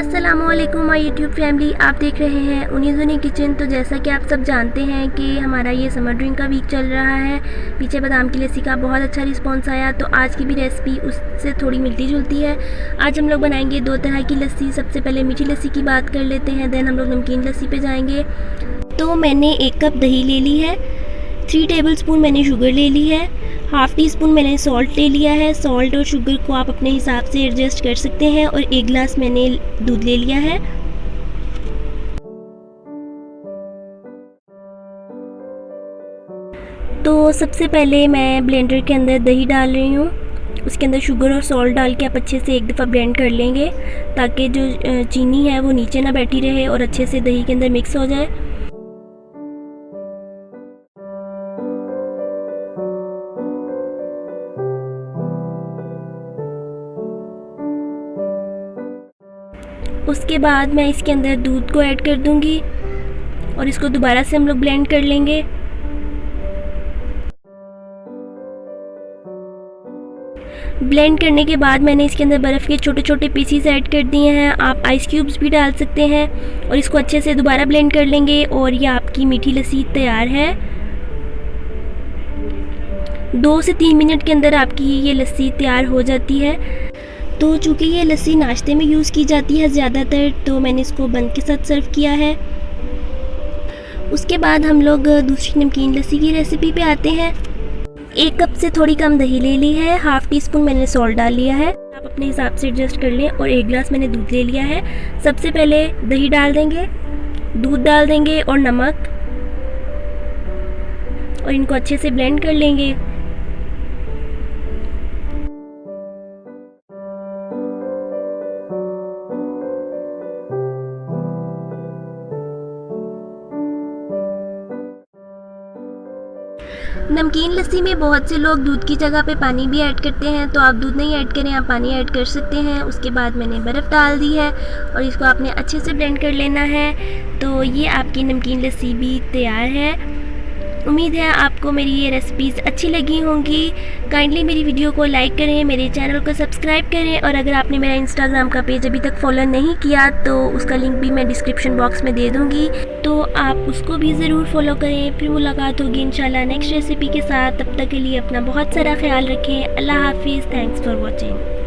अस्सलामुअलैकुम my YouTube family, आप देख रहे हैं उनीज़ुनी किचन। तो जैसा कि आप सब जानते हैं कि हमारा ये समर ड्रिंक का वीक चल रहा है। पीछे बादाम की लस्सी का बहुत अच्छा रिस्पांस आया, तो आज की भी रेसिपी उससे थोड़ी मिलती जुलती है। आज हम लोग बनाएंगे दो तरह की लस्सी। सबसे पहले मीठी लस्सी की बात कर लेते हैं, देन हम लोग नमकीन लस्सी पे जाएंगे। तो मैंने 1 कप दही ले ली है, 3 टेबलस्पून मैंने शुगर ले ली है, हाफ़ टी स्पून मैंने सॉल्ट ले लिया है। सॉल्ट और शुगर को आप अपने हिसाब से एडजस्ट कर सकते हैं। और 1 गिलास मैंने दूध ले लिया है। तो सबसे पहले मैं ब्लेंडर के अंदर दही डाल रही हूँ। उसके अंदर शुगर और सॉल्ट डाल के आप अच्छे से एक दफ़ा ब्लेंड कर लेंगे, ताकि जो चीनी है वो नीचे ना बैठी रहे और अच्छे से दही के अंदर मिक्स हो जाए। उसके बाद मैं इसके अंदर दूध को ऐड कर दूंगी और इसको दोबारा से हम लोग ब्लेंड कर लेंगे। ब्लेंड करने के बाद मैंने इसके अंदर बर्फ़ के छोटे छोटे पीसीस ऐड कर दिए हैं। आप आइस क्यूब्स भी डाल सकते हैं और इसको अच्छे से दोबारा ब्लेंड कर लेंगे और ये आपकी मीठी लस्सी तैयार है। 2 से 3 मिनट के अंदर आपकी ये लस्सी तैयार हो जाती है। तो चूँकि ये लस्सी नाश्ते में यूज़ की जाती है ज़्यादातर, तो मैंने इसको बंद के साथ सर्व किया है। उसके बाद हम लोग दूसरी नमकीन लस्सी की रेसिपी पे आते हैं। 1 कप से थोड़ी कम दही ले ली है, हाफ़ टी स्पून मैंने सॉल्ट डाल लिया है, आप अपने हिसाब से एडजस्ट कर लें। और 1 गिलास मैंने दूध ले लिया है। सबसे पहले दही डाल देंगे, दूध डाल देंगे और नमक, और इनको अच्छे से ब्लेंड कर लेंगे। नमकीन लस्सी में बहुत से लोग दूध की जगह पे पानी भी ऐड करते हैं, तो आप दूध नहीं ऐड करें, आप पानी ऐड कर सकते हैं। उसके बाद मैंने बर्फ़ डाल दी है और इसको आपने अच्छे से ब्लेंड कर लेना है। तो ये आपकी नमकीन लस्सी भी तैयार है। उम्मीद है आपको मेरी ये रेसिपीज़ अच्छी लगी होंगी। काइंडली मेरी वीडियो को लाइक करें, मेरे चैनल को सब्सक्राइब करें, और अगर आपने मेरा इंस्टाग्राम का पेज अभी तक फॉलो नहीं किया तो उसका लिंक भी मैं डिस्क्रिप्शन बॉक्स में दे दूँगी, तो आप उसको भी ज़रूर फॉलो करें। फिर मुलाकात होगी इंशाल्लाह नेक्स्ट रेसिपी के साथ। तब तक के लिए अपना बहुत सारा ख्याल रखें। अल्लाह हाफिज़। Thanks for watching.